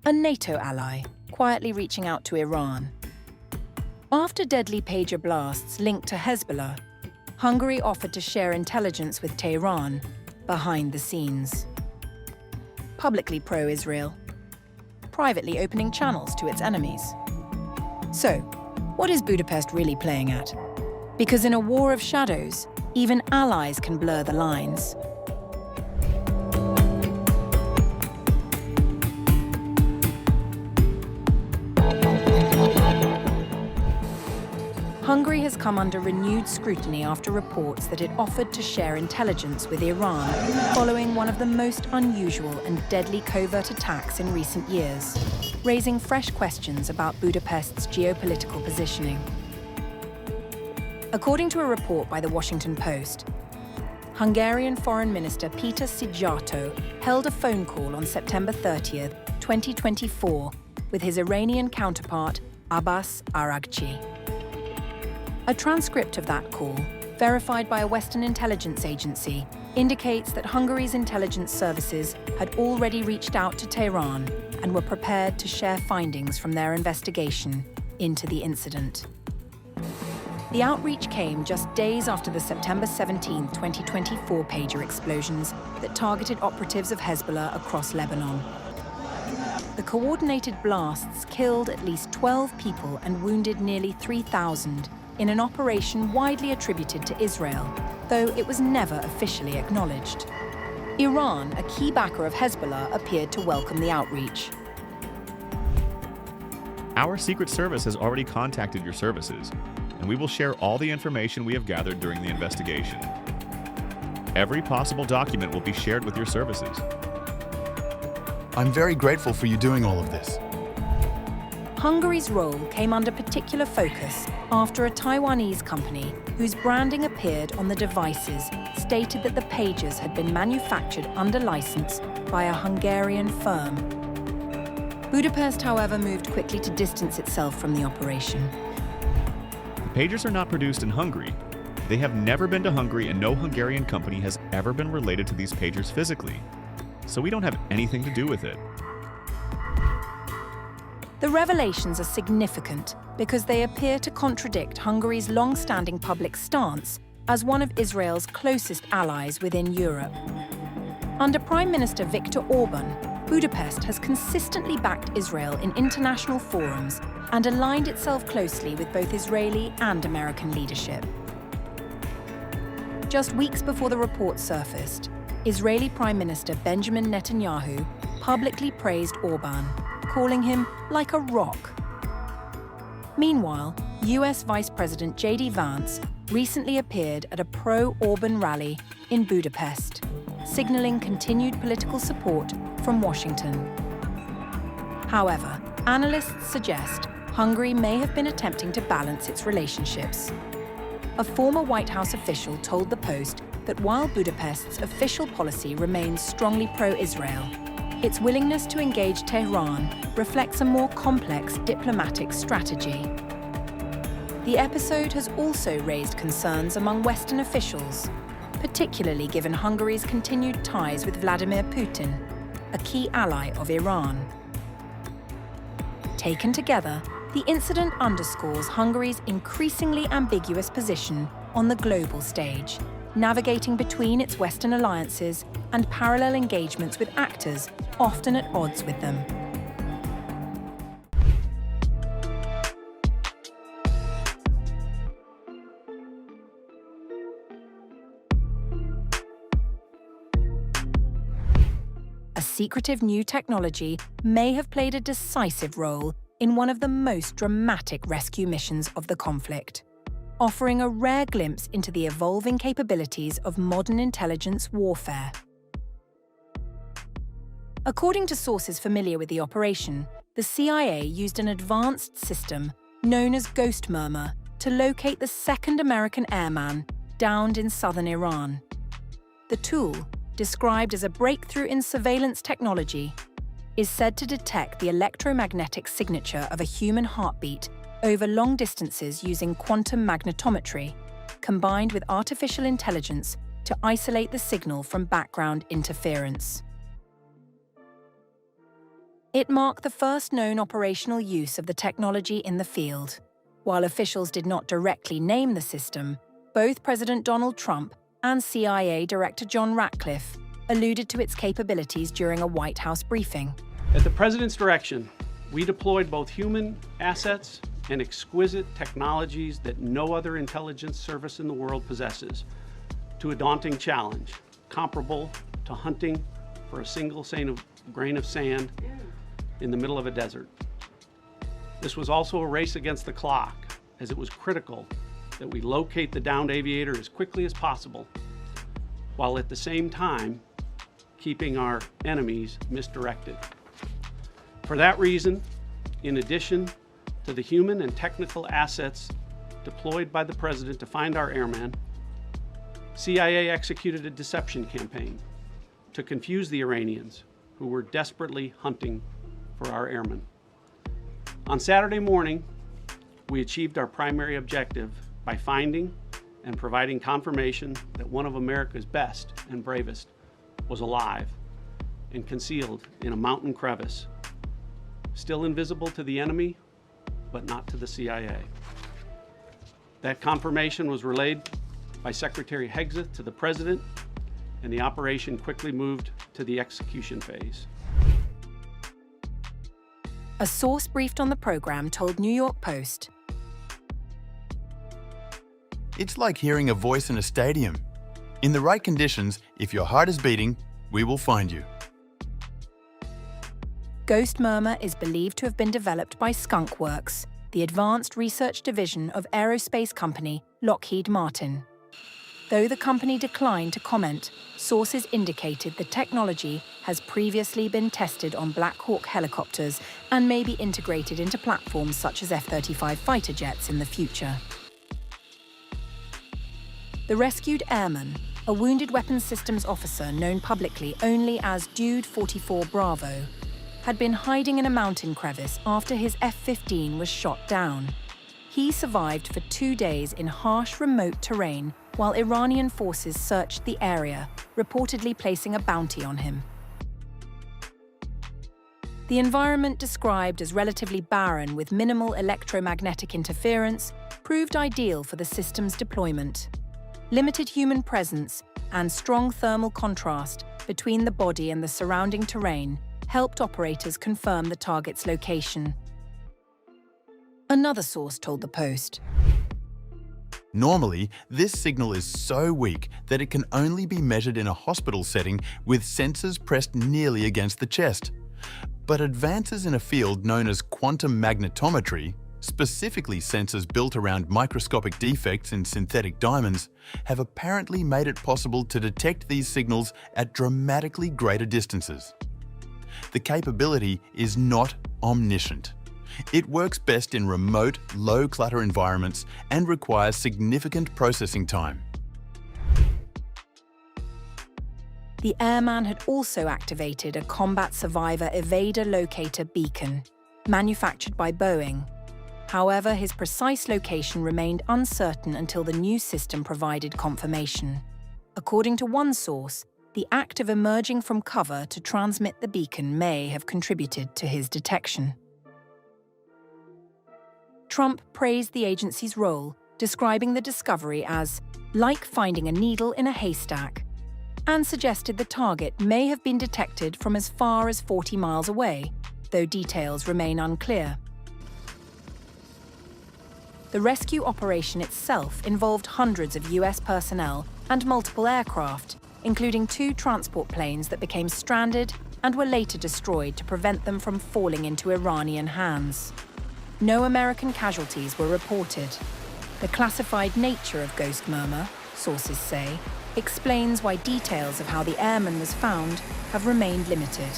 a NATO ally, quietly reaching out to Iran. After deadly pager blasts linked to Hezbollah, Hungary offered to share intelligence with Tehran behind the scenes. Publicly pro-Israel, privately opening channels to its enemies. So, what is Budapest really playing at? Because in a war of shadows, even allies can blur the lines. Hungary has come under renewed scrutiny after reports that it offered to share intelligence with Iran following one of the most unusual and deadly covert attacks in recent years, raising fresh questions about Budapest's geopolitical positioning. According to a report by The Washington Post, Hungarian Foreign Minister Peter Szijjarto held a phone call on September 30th, 2024, with his Iranian counterpart Abbas Araghchi. A transcript of that call, verified by a Western intelligence agency, indicates that Hungary's intelligence services had already reached out to Tehran and were prepared to share findings from their investigation into the incident. The outreach came just days after the September 17, 2024 pager explosions that targeted operatives of Hezbollah across Lebanon. The coordinated blasts killed at least 12 people and wounded nearly 3,000 in an operation widely attributed to Israel, though it was never officially acknowledged. Iran, a key backer of Hezbollah, appeared to welcome the outreach. Our Secret Service has already contacted your services, and we will share all the information we have gathered during the investigation. Every possible document will be shared with your services. I'm very grateful for you doing all of this. Hungary's role came under particular focus after a Taiwanese company whose branding appeared on the devices stated that the pagers had been manufactured under license by a Hungarian firm. Budapest, however, moved quickly to distance itself from the operation. The pagers are not produced in Hungary. They have never been to Hungary, and no Hungarian company has ever been related to these pagers physically. So we don't have anything to do with it. The revelations are significant because they appear to contradict Hungary's long-standing public stance as one of Israel's closest allies within Europe. Under Prime Minister Viktor Orban, Budapest has consistently backed Israel in international forums and aligned itself closely with both Israeli and American leadership. Just weeks before the report surfaced, Israeli Prime Minister Benjamin Netanyahu publicly praised Orbán, calling him like a rock. Meanwhile, US Vice President J.D. Vance recently appeared at a pro-Orbán rally in Budapest, signaling continued political support from Washington. However, analysts suggest Hungary may have been attempting to balance its relationships. A former White House official told the Post that while Budapest's official policy remains strongly pro-Israel, its willingness to engage Tehran reflects a more complex diplomatic strategy. The episode has also raised concerns among Western officials, particularly given Hungary's continued ties with Vladimir Putin, a key ally of Iran. Taken together, the incident underscores Hungary's increasingly ambiguous position on the global stage, navigating between its Western alliances and parallel engagements with actors often at odds with them. A secretive new technology may have played a decisive role in one of the most dramatic rescue missions of the conflict, offering a rare glimpse into the evolving capabilities of modern intelligence warfare. According to sources familiar with the operation, the CIA used an advanced system known as Ghost Murmur to locate the second American airman downed in southern Iran. The tool, described as a breakthrough in surveillance technology, is said to detect the electromagnetic signature of a human heartbeat over long distances using quantum magnetometry, combined with artificial intelligence to isolate the signal from background interference. It marked the first known operational use of the technology in the field. While officials did not directly name the system, both President Donald Trump and CIA Director John Ratcliffe alluded to its capabilities during a White House briefing. At the President's direction, we deployed both human assets and exquisite technologies that no other intelligence service in the world possesses to a daunting challenge, comparable to hunting for a single grain of sand in the middle of a desert. This was also a race against the clock, as it was critical that we locate the downed aviator as quickly as possible, while at the same time keeping our enemies misdirected. For that reason, in addition to the human and technical assets deployed by the President to find our airman, CIA executed a deception campaign to confuse the Iranians who were desperately hunting for our airmen. On Saturday morning, we achieved our primary objective by finding and providing confirmation that one of America's best and bravest was alive and concealed in a mountain crevice, still invisible to the enemy, but not to the CIA. That confirmation was relayed by Secretary Hegseth to the President, and the operation quickly moved to the execution phase. A source briefed on the program told New York Post, It's like hearing a voice in a stadium. In the right conditions, if your heart is beating, we will find you. Ghost Murmur is believed to have been developed by Skunk Works, the advanced research division of aerospace company Lockheed Martin. Though the company declined to comment, sources indicated the technology has previously been tested on Black Hawk helicopters and may be integrated into platforms such as F-35 fighter jets in the future. The rescued airman, a wounded weapons systems officer known publicly only as Dude 44 Bravo, had been hiding in a mountain crevice after his F-15 was shot down. He survived for 2 days in harsh, remote terrain while Iranian forces searched the area, reportedly placing a bounty on him. The environment, described as relatively barren with minimal electromagnetic interference, proved ideal for the system's deployment. Limited human presence and strong thermal contrast between the body and the surrounding terrain helped operators confirm the target's location. Another source told the Post, Normally, this signal is so weak that it can only be measured in a hospital setting with sensors pressed nearly against the chest. But advances in a field known as quantum magnetometry, specifically sensors built around microscopic defects in synthetic diamonds, have apparently made it possible to detect these signals at dramatically greater distances. The capability is not omniscient. It works best in remote, low-clutter environments and requires significant processing time. The airman had also activated a combat survivor evader locator beacon, manufactured by Boeing. However, his precise location remained uncertain until the new system provided confirmation. According to one source, the act of emerging from cover to transmit the beacon may have contributed to his detection. Trump praised the agency's role, describing the discovery as like finding a needle in a haystack, and suggested the target may have been detected from as far as 40 miles away, though details remain unclear. The rescue operation itself involved hundreds of US personnel and multiple aircraft, including 2 transport planes that became stranded and were later destroyed to prevent them from falling into Iranian hands. No American casualties were reported. The classified nature of Ghost Murmur, sources say, explains why details of how the airman was found have remained limited.